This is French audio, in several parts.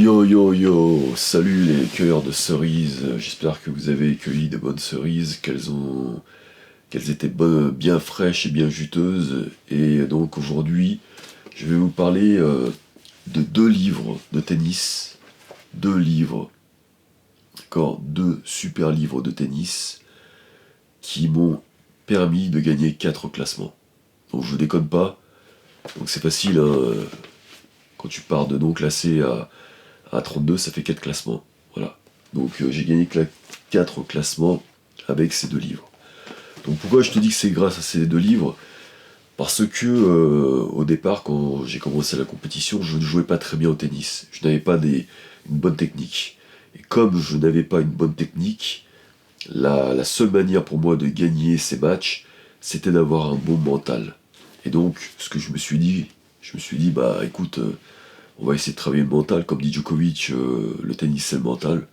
Yo yo yo, salut les cueilleurs de cerises, j'espère que vous avez cueilli de bonnes cerises, qu'elles étaient bien fraîches et bien juteuses, et donc aujourd'hui je vais vous parler de deux livres de tennis, deux livres, d'accord, deux super livres de tennis qui m'ont permis de gagner 4 classements. Donc je déconne pas, donc c'est facile, hein, quand tu pars de non classé à 32, ça fait 4 classements. Voilà. Donc j'ai gagné 4 classements avec ces deux livres. Donc pourquoi je te dis que c'est grâce à ces deux livres? Parce que au départ, quand j'ai commencé la compétition, je ne jouais pas très bien au tennis. Je n'avais pas une bonne technique. Et comme je n'avais pas une bonne technique, la seule manière pour moi de gagner ces matchs, c'était d'avoir un bon mental. Et donc, ce que je me suis dit, bah écoute, on va essayer de travailler le mental, comme dit Djokovic, le tennis c'est le mental.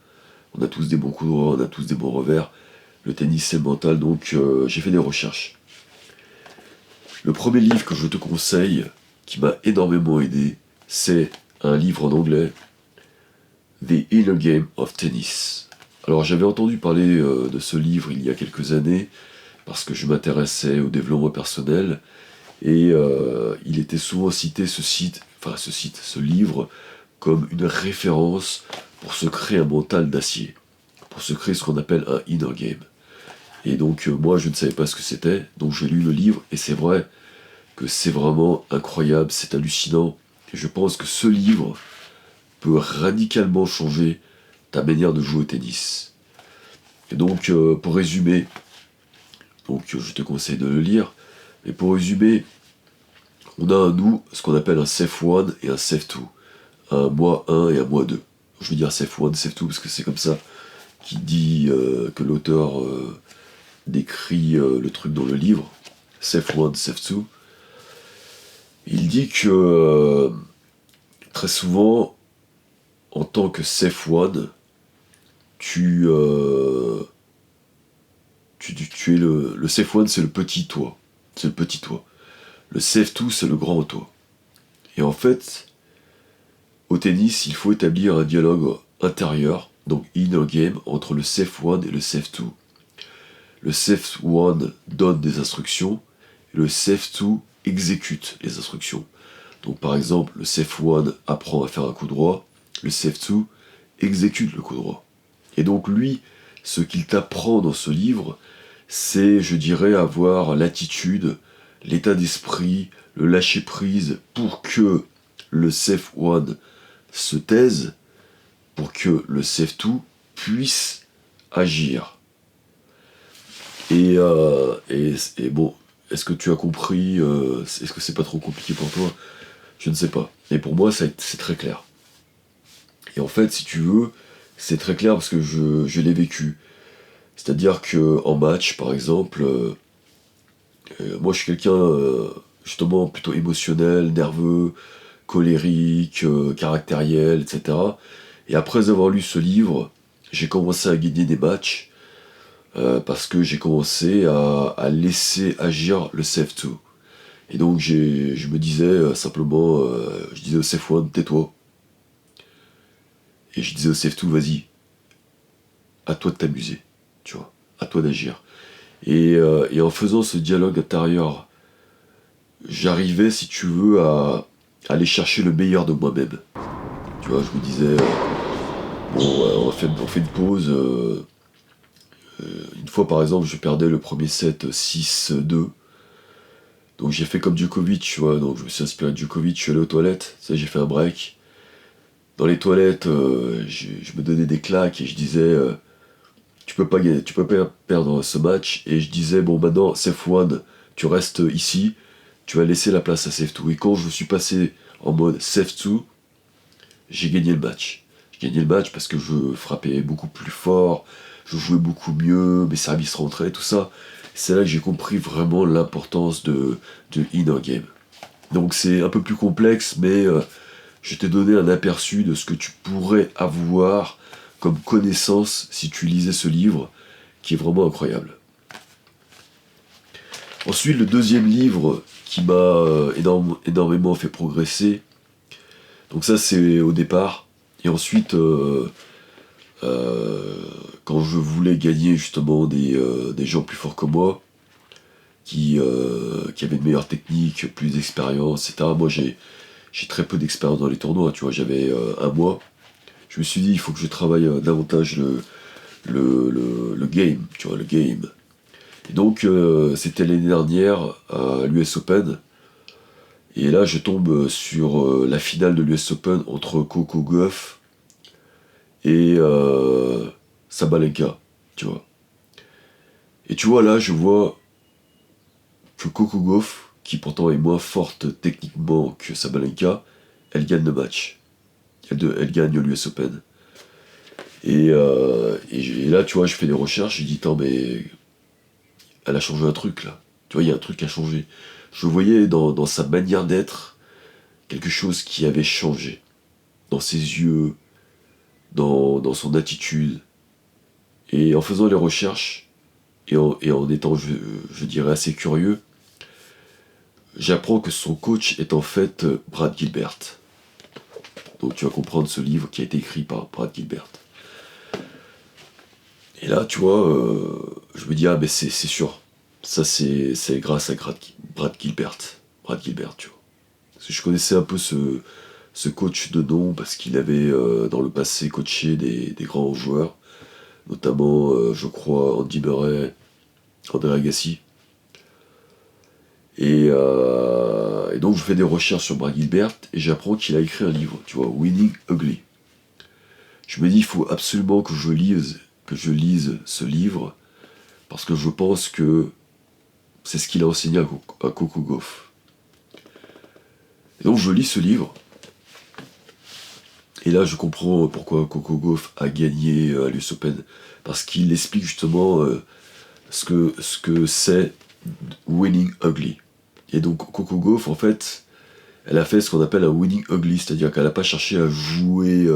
On a tous des bons coups droits, on a tous des bons revers. Le tennis c'est le mental, donc j'ai fait des recherches. Le premier livre que je te conseille, qui m'a énormément aidé, c'est un livre en anglais, The Inner Game of Tennis. Alors j'avais entendu parler de ce livre il y a quelques années, parce que je m'intéressais au développement personnel, et il était souvent cité ce livre, comme une référence pour se créer un mental d'acier, pour se créer ce qu'on appelle un inner game. Et donc moi je ne savais pas ce que c'était, donc j'ai lu le livre, et c'est vrai que c'est vraiment incroyable, c'est hallucinant, et je pense que ce livre peut radicalement changer ta manière de jouer au tennis. Et donc pour résumer, donc je te conseille de le lire, mais pour résumer, on a nous ce qu'on appelle un safe one et un safe two, un moi 1 et un moi 2. Je veux dire safe one, safe two, parce que c'est comme ça qu'il dit que l'auteur décrit le truc dans le livre, safe one, safe two. Il dit que très souvent, en tant que safe one, tu es le safe one, c'est le petit toi. C'est le petit toi. Le safe two, c'est le grand toi. Et en fait, au tennis, il faut établir un dialogue intérieur, donc inner game, entre le safe one et le safe two. Le safe one donne des instructions, et le safe two exécute les instructions. Donc par exemple, le safe one apprend à faire un coup droit, le safe two exécute le coup droit. Et donc lui, ce qu'il t'apprend dans ce livre, c'est, je dirais, avoir l'attitude, l'état d'esprit, le lâcher-prise pour que le safe one se taise, pour que le safe two puisse agir. Et bon, est-ce que tu as compris, est-ce que c'est pas trop compliqué pour toi? Je ne sais pas. Et pour moi, c'est très clair. Et en fait, si tu veux, c'est très clair parce que je l'ai vécu. C'est-à-dire que en match, par exemple, moi je suis quelqu'un justement plutôt émotionnel, nerveux, colérique, caractériel, etc. Et après avoir lu ce livre, j'ai commencé à gagner des matchs parce que j'ai commencé à laisser agir le safe two. Et donc je me disais simplement, je disais au safe one, tais-toi. Et je disais au safe two, vas-y, à toi de t'amuser, tu vois, à toi d'agir. Et en faisant ce dialogue intérieur, j'arrivais, si tu veux, à aller chercher le meilleur de moi-même. Tu vois, je me disais, bon, on fait une pause. Une fois, par exemple, je perdais le premier set 6-2. Donc j'ai fait comme Djokovic, tu vois, donc je me suis inspiré de Djokovic, je suis allé aux toilettes, tu sais, j'ai fait un break. Dans les toilettes, je me donnais des claques et je disais, tu peux pas gagner, tu peux pas perdre ce match. Et je disais, bon, maintenant, safe one, tu restes ici, tu vas laisser la place à safe two. Et quand je suis passé en mode safe two, j'ai gagné le match. J'ai gagné le match parce que je frappais beaucoup plus fort, je jouais beaucoup mieux, mes services rentraient, tout ça. C'est là que j'ai compris vraiment l'importance de inner game. Donc c'est un peu plus complexe, mais je t'ai donné un aperçu de ce que tu pourrais avoir comme connaissance si tu lisais ce livre, qui est vraiment incroyable. Ensuite, le deuxième livre qui m'a énormément fait progresser, donc ça c'est au départ, Et ensuite, quand je voulais gagner justement des gens plus forts que moi, qui avaient une meilleure technique, plus d'expérience, etc. Moi j'ai très peu d'expérience dans les tournois, tu vois, j'avais un mois. Je me suis dit, il faut que je travaille davantage le game, tu vois, le game. Et donc, c'était l'année dernière à l'US Open. Et là, je tombe sur la finale de l'US Open entre Coco Gauff et Sabalenka, tu vois. Et tu vois, là, je vois que Coco Gauff, qui pourtant est moins forte techniquement que Sabalenka, elle gagne le match. Elle gagne l'US Open. Et là, tu vois, je fais des recherches, je dis, attends, mais elle a changé un truc, là. Tu vois, il y a un truc qui a changé. Je voyais dans sa manière d'être quelque chose qui avait changé. Dans ses yeux, dans son attitude. Et en faisant les recherches, et en étant, je dirais, assez curieux, j'apprends que son coach est en fait Brad Gilbert. Donc tu vas comprendre ce livre qui a été écrit par Brad Gilbert. Et là, tu vois, je me dis, ah, mais c'est sûr. Ça, c'est grâce à Brad Gilbert. Brad Gilbert, tu vois. Parce que je connaissais un peu ce coach de nom, parce qu'il avait, dans le passé, coaché des grands joueurs. Notamment, je crois, Andy Murray, André Agassi. Et donc, je fais des recherches sur Brad Gilbert, et j'apprends qu'il a écrit un livre, tu vois, Winning Ugly. Je me dis, il faut absolument que je lise ce livre, parce que je pense que c'est ce qu'il a enseigné à Coco Gauff. Et donc je lis ce livre, et là je comprends pourquoi Coco Gauff a gagné à l'US Open, parce qu'il explique justement ce que c'est winning ugly. Et donc Coco Gauff, en fait, elle a fait ce qu'on appelle un winning ugly, c'est-à-dire qu'elle n'a pas cherché à jouer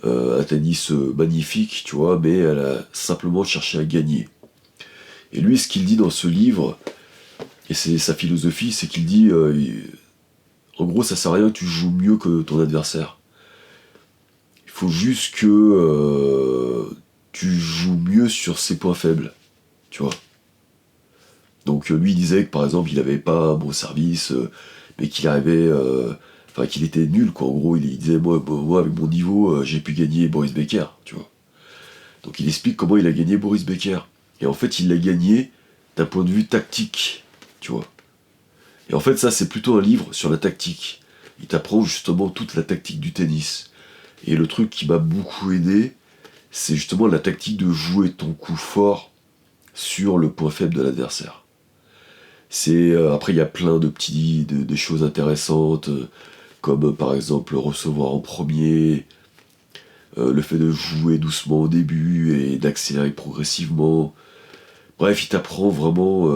un tennis magnifique, tu vois, mais elle a simplement cherché à gagner. Et lui, ce qu'il dit dans ce livre, et c'est sa philosophie, c'est qu'il dit, en gros, ça sert à rien que tu joues mieux que ton adversaire. Il faut juste que tu joues mieux sur ses points faibles, tu vois. Donc lui, il disait que par exemple, il avait pas un bon service, mais qu'il arrivait, enfin qu'il était nul, quoi. En gros, il disait, moi avec mon niveau, j'ai pu gagner Boris Becker, tu vois. Donc il explique comment il a gagné Boris Becker. Et en fait, il l'a gagné d'un point de vue tactique, tu vois. Et en fait, ça, c'est plutôt un livre sur la tactique. Il t'apprend justement toute la tactique du tennis. Et le truc qui m'a beaucoup aidé, c'est justement la tactique de jouer ton coup fort sur le point faible de l'adversaire. Après, il y a plein de choses intéressantes, comme par exemple recevoir en premier, le fait de jouer doucement au début et d'accélérer progressivement. Bref, il t'apprend vraiment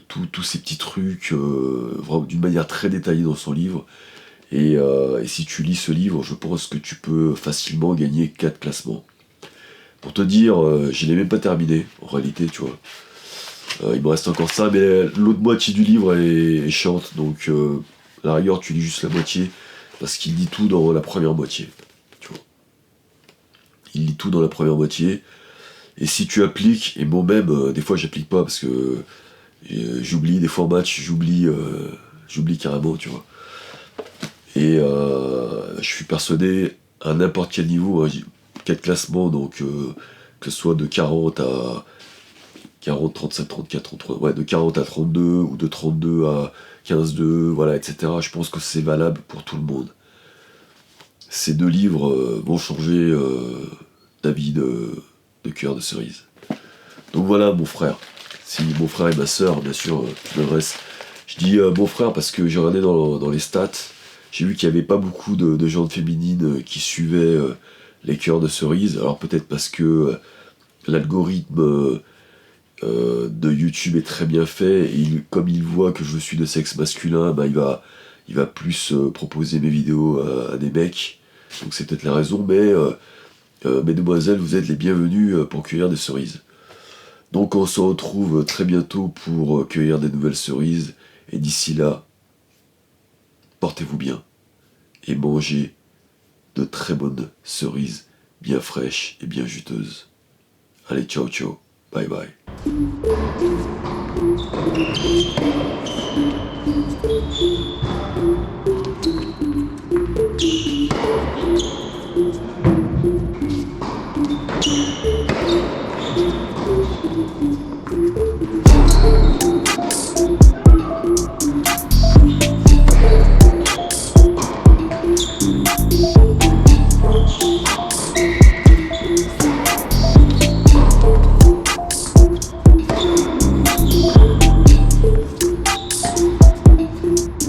tous ces petits trucs vraiment d'une manière très détaillée dans son livre. Et si tu lis ce livre, je pense que tu peux facilement gagner 4 classements. Pour te dire, je l'ai même pas terminé, en réalité, tu vois. Il me reste encore ça, mais l'autre moitié du livre est chiante, donc à la rigueur, tu lis juste la moitié, parce qu'il dit tout dans la première moitié, tu vois. Il lit tout dans la première moitié, et si tu appliques, et moi-même, des fois j'applique pas, parce que j'oublie des fois en match, j'oublie carrément, tu vois. Et je suis persuadé, à n'importe quel niveau, hein, 4 classements, donc que ce soit de 40 à 40, 37, 34, 33, ouais, de 40 à 32, ou de 32 à 15-2, voilà, etc. Je pense que c'est valable pour tout le monde. Ces deux livres vont changer ta vie de cœur de cerise. Donc voilà, mon frère. Si mon frère et ma sœur, bien sûr, je m'adresse. Je dis mon frère parce que j'ai regardé dans les stats, j'ai vu qu'il n'y avait pas beaucoup de gens féminines qui suivaient les cœurs de cerise. Alors peut-être parce que l'algorithme de YouTube est très bien fait, et comme il voit que je suis de sexe masculin, bah, il va plus proposer mes vidéos à des mecs. Donc c'est peut-être la raison, mais mesdemoiselles, vous êtes les bienvenus pour cueillir des cerises. Donc on se retrouve très bientôt pour cueillir des nouvelles cerises, et d'ici là, portez-vous bien et mangez de très bonnes cerises, bien fraîches et bien juteuses. Allez, ciao ciao, bye bye.